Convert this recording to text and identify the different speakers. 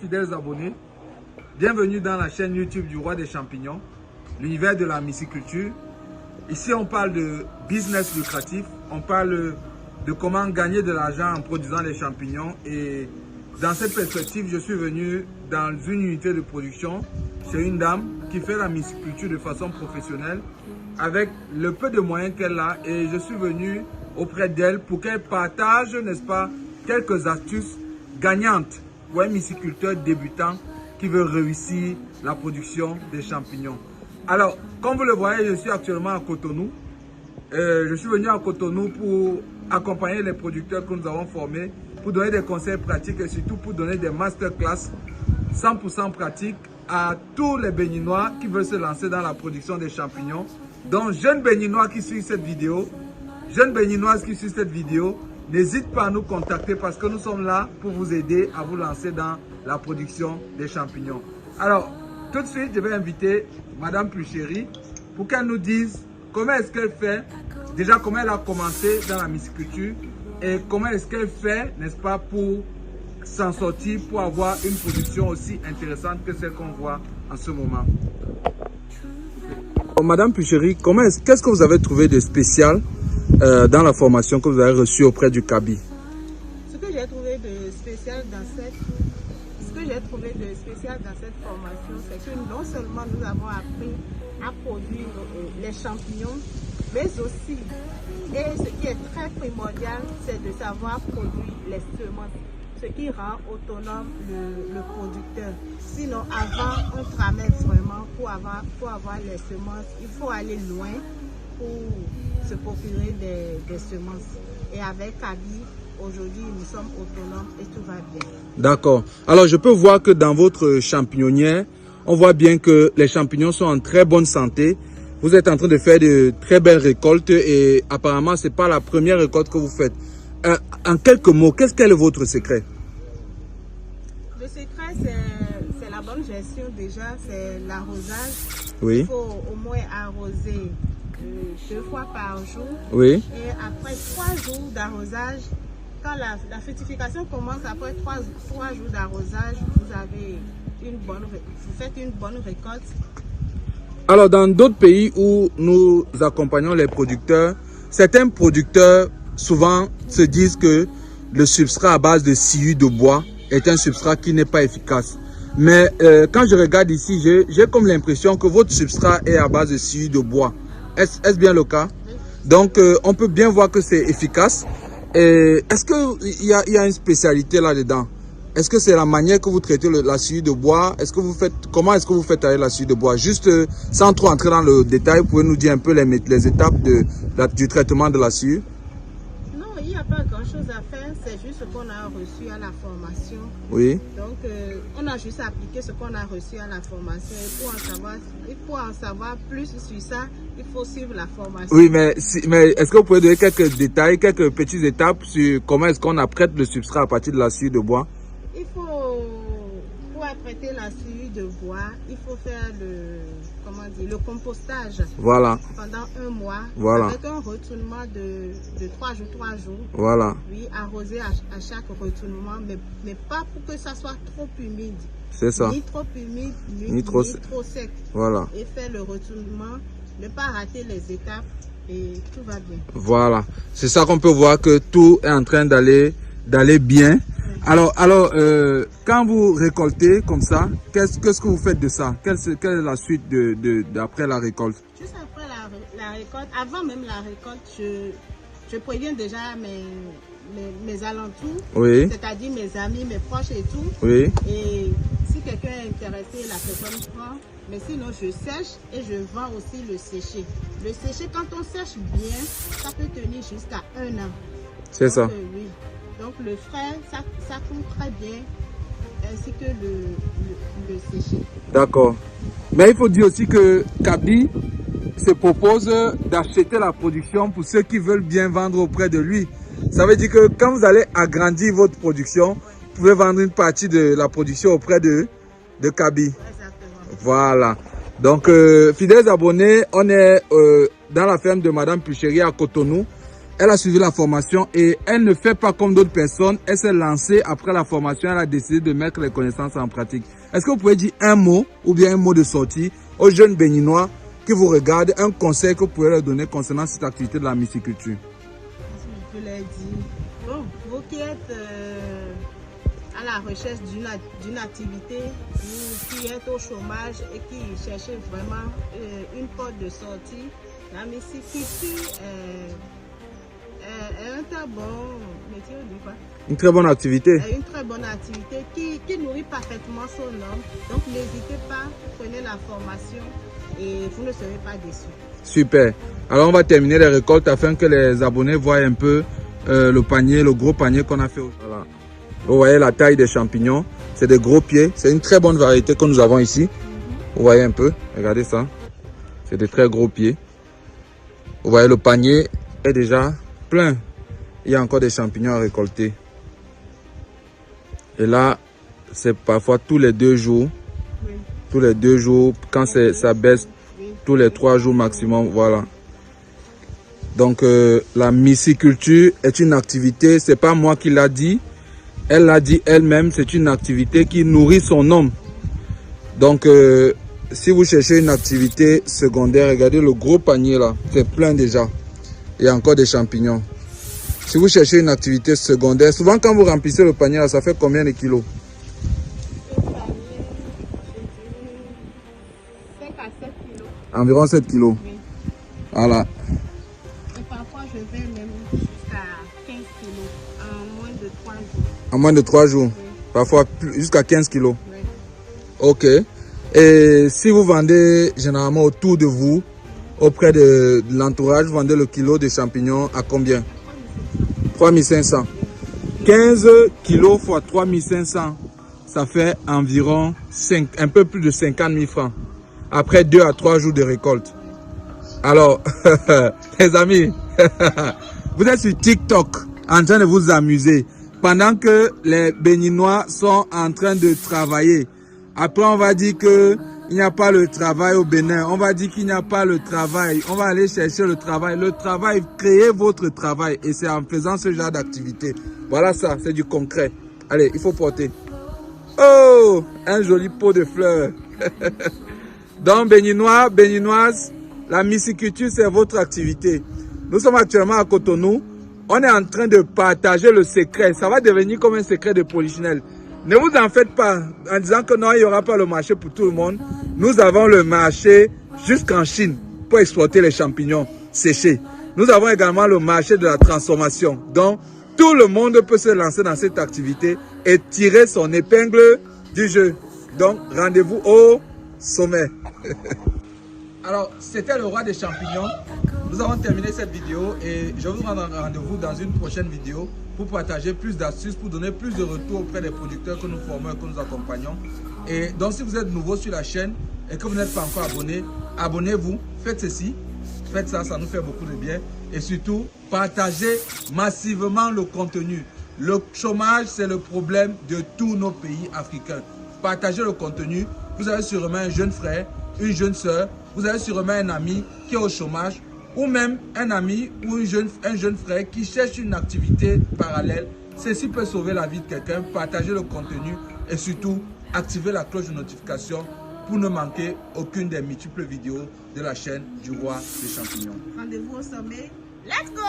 Speaker 1: fidèles abonnés. Bienvenue dans la chaîne YouTube du Roi des Champignons, l'univers de la myciculture. Ici, on parle de business lucratif, on parle de comment gagner de l'argent en produisant des champignons. Et dans cette perspective, je suis venu dans une unité de production chez une dame qui fait la myciculture de façon professionnelle avec le peu de moyens qu'elle a. Et je suis venu auprès d'elle pour qu'elle partage, n'est-ce pas, quelques astuces gagnantes pour un myciculteur débutant qui veut réussir la production des champignons. Alors, comme vous le voyez, je suis actuellement à Cotonou. Je suis venu à Cotonou pour accompagner les producteurs que nous avons formés, pour donner des conseils pratiques et surtout pour donner des masterclass 100% pratiques à tous les Béninois qui veulent se lancer dans la production des champignons. Donc, jeunes Béninois qui suivent cette vidéo, jeunes Béninoises qui suivent cette vidéo, n'hésitez pas à nous contacter parce que nous sommes là pour vous aider à vous lancer dans la production des champignons. Alors, tout de suite, je vais inviter Madame Puchéry pour qu'elle nous dise comment est-ce qu'elle fait, déjà comment elle a commencé dans la myciculture et comment est-ce qu'elle fait, n'est-ce pas, pour s'en sortir, pour avoir une production aussi intéressante que celle qu'on voit en ce moment. Madame Puchéry, qu'est-ce que vous avez trouvé de spécial dans la formation que vous avez reçue auprès du CABI?
Speaker 2: Ce que j'ai trouvé de spécial dans cette formation, c'est que non seulement nous avons appris à produire les champignons, mais aussi, et ce qui est très primordial, c'est de savoir produire les semences, ce qui rend autonome le producteur. Sinon, avant, on tramait vraiment pour avoir les semences. Il faut aller loin pour se procurer des semences. Et avec CABI, aujourd'hui, nous sommes autonomes et tout va bien. D'accord.
Speaker 1: Alors, je peux voir que dans votre champignonnière, on voit bien que les champignons sont en très bonne santé. Vous êtes en train de faire de très belles récoltes et apparemment, ce n'est pas la première récolte que vous faites. En quelques mots, quel est votre secret?
Speaker 2: Le secret, c'est la bonne gestion déjà, c'est l'arrosage.
Speaker 1: Oui.
Speaker 2: Il faut au moins arroser 2 fois par jour.
Speaker 1: Oui.
Speaker 2: Et après 3 jours d'arrosage, quand la fructification commence après 3 jours d'arrosage, vous faites une bonne récolte.
Speaker 1: Alors, dans d'autres pays où nous accompagnons les producteurs, certains producteurs souvent se disent que le substrat à base de sciure de bois est un substrat qui n'est pas efficace. Mais quand je regarde ici, j'ai comme l'impression que votre substrat est à base de sciure de bois. Est-ce bien le cas? Donc, on peut bien voir que c'est efficace. Est-ce qu'il y a une spécialité là-dedans? Est-ce que c'est la manière que vous traitez la sciure de bois? Comment est-ce que vous faites avec la sciure de bois? Juste sans trop entrer dans le détail, vous pouvez nous dire un peu les étapes du traitement de la sciure?
Speaker 2: Non, il n'y a pas grand-chose à faire. C'est juste ce qu'on a reçu à la formation.
Speaker 1: Oui.
Speaker 2: Donc, on a juste appliqué ce qu'on a reçu à la formation. Et pour en savoir plus sur ça, il faut suivre la formation.
Speaker 1: Oui, mais est-ce que vous pouvez donner quelques détails, quelques petites étapes sur comment est-ce qu'on apprête le substrat à partir de la sciure de bois?
Speaker 2: Pour apprêter la sciure de bois, il faut faire le compostage.
Speaker 1: Voilà.
Speaker 2: Pendant 1 mois.
Speaker 1: Voilà.
Speaker 2: Avec un retournement de 3 jours.
Speaker 1: Voilà.
Speaker 2: Oui, arroser à chaque retournement, mais pas pour que ça soit trop humide.
Speaker 1: C'est ça.
Speaker 2: Ni trop humide, ni trop sec.
Speaker 1: Voilà.
Speaker 2: Et faire le retournement, ne pas rater les étapes et tout va bien.
Speaker 1: Voilà. C'est ça qu'on peut voir que tout est en train d'aller bien. Alors, quand vous récoltez comme ça, qu'est-ce que vous faites de ça? Quelle est la suite d'après la récolte?
Speaker 2: Juste après la récolte, avant même la récolte, je préviens déjà mes alentours,
Speaker 1: oui.
Speaker 2: C'est-à-dire mes amis, mes proches et tout.
Speaker 1: Oui.
Speaker 2: Et si quelqu'un est intéressé, la personne prend. Mais sinon, je sèche et je vends aussi le séché. Le séché, quand on sèche bien, ça peut tenir jusqu'à 1 an.
Speaker 1: C'est ça.
Speaker 2: Oui. Donc le frais, ça coûte très bien, ainsi que le séché. D'accord.
Speaker 1: Mais il faut dire aussi que CABI se propose d'acheter la production pour ceux qui veulent bien vendre auprès de lui. Ça veut dire que quand vous allez agrandir votre production, vous pouvez vendre une partie de la production auprès de CABI.
Speaker 2: Exactement.
Speaker 1: Voilà. Donc, fidèles abonnés, on est dans la ferme de Madame Puchéry à Cotonou. Elle a suivi la formation et elle ne fait pas comme d'autres personnes. Elle s'est lancée après la formation. Elle a décidé de mettre les connaissances en pratique. Est-ce que vous pouvez dire un mot ou bien un mot de sortie aux jeunes béninois qui vous regardent, un conseil que vous pouvez leur donner concernant cette activité de la myciculture?
Speaker 2: Je peux leur dire, bon, vous qui êtes à la recherche d'une activité, vous qui êtes au chômage et qui cherchez vraiment une porte de sortie, la myciculture est un très bon métier, on dit quoi?
Speaker 1: Une très bonne activité.
Speaker 2: Une très bonne activité qui nourrit parfaitement son homme. Donc n'hésitez pas, prenez la formation et vous ne serez pas déçus.
Speaker 1: Super. Alors on va terminer les récoltes afin que les abonnés voient un peu le panier, le gros panier qu'on a fait. Voilà. Vous voyez la taille des champignons. C'est des gros pieds. C'est une très bonne variété que nous avons ici. Vous voyez un peu. Regardez ça. C'est des très gros pieds. Vous voyez le panier est déjà plein. Il y a encore des champignons à récolter. Et là, c'est parfois tous les 2 jours.
Speaker 2: Oui.
Speaker 1: Tous les 2 jours, quand ça baisse, tous les 3 jours maximum, voilà. Donc, la myciculture est une activité, c'est pas moi qui l'a dit. Elle l'a dit elle-même, c'est une activité qui nourrit son homme. Donc, si vous cherchez une activité secondaire, regardez le gros panier là, c'est plein déjà. Il y a encore des champignons. Si vous cherchez une activité secondaire, souvent quand vous remplissez le panier là, ça fait combien de kilos?
Speaker 2: Ce panier, je dirais 5 à 7 kilos.
Speaker 1: Environ 7 kilos.
Speaker 2: Oui.
Speaker 1: Voilà.
Speaker 2: Et parfois, je vais même jusqu'à 15 kilos en moins de 3 jours.
Speaker 1: En moins de 3 jours.
Speaker 2: Oui.
Speaker 1: Parfois jusqu'à 15 kilos.
Speaker 2: Oui.
Speaker 1: Ok. Et si vous vendez généralement autour de vous, auprès de l'entourage, vous vendez le kilo de champignons à combien? 3500. 15 kilos fois 3500, ça fait environ un peu plus de 50 000 francs. Après 2 à 3 jours de récolte. Alors, les amis, vous êtes sur TikTok en train de vous amuser pendant que les Béninois sont en train de travailler. Après, on va dire que il n'y a pas le travail au Bénin. On va dire qu'il n'y a pas le travail. On va aller chercher le travail. Le travail, créez votre travail. Et c'est en faisant ce genre d'activité. Voilà ça, c'est du concret. Allez, il faut porter. Oh, un joli pot de fleurs. Donc, Béninois, Béninoises, la myciculture, c'est votre activité. Nous sommes actuellement à Cotonou. On est en train de partager le secret. Ça va devenir comme un secret de Polichinelle. Ne vous en faites pas en disant que non, il n'y aura pas le marché pour tout le monde. Nous avons le marché jusqu'en Chine pour exploiter les champignons séchés. Nous avons également le marché de la transformation. Donc, tout le monde peut se lancer dans cette activité et tirer son épingle du jeu. Donc, rendez-vous au sommet. Alors, c'était le roi des champignons. Nous avons terminé cette vidéo et je vous rends rendez-vous dans une prochaine vidéo pour partager plus d'astuces, pour donner plus de retours auprès des producteurs que nous formons et que nous accompagnons. Et donc, si vous êtes nouveau sur la chaîne et que vous n'êtes pas encore abonné, abonnez-vous, faites ceci, faites ça, ça nous fait beaucoup de bien. Et surtout, partagez massivement le contenu. Le chômage, c'est le problème de tous nos pays africains. Partagez le contenu. Vous avez sûrement un jeune frère, une jeune soeur, vous avez sûrement un ami qui est au chômage, ou même un ami ou un jeune frère qui cherche une activité parallèle. Ceci peut sauver la vie de quelqu'un. Partagez le contenu et surtout, activez la cloche de notification pour ne manquer aucune des multiples vidéos de la chaîne du roi des champignons.
Speaker 2: Rendez-vous au sommet. Let's go!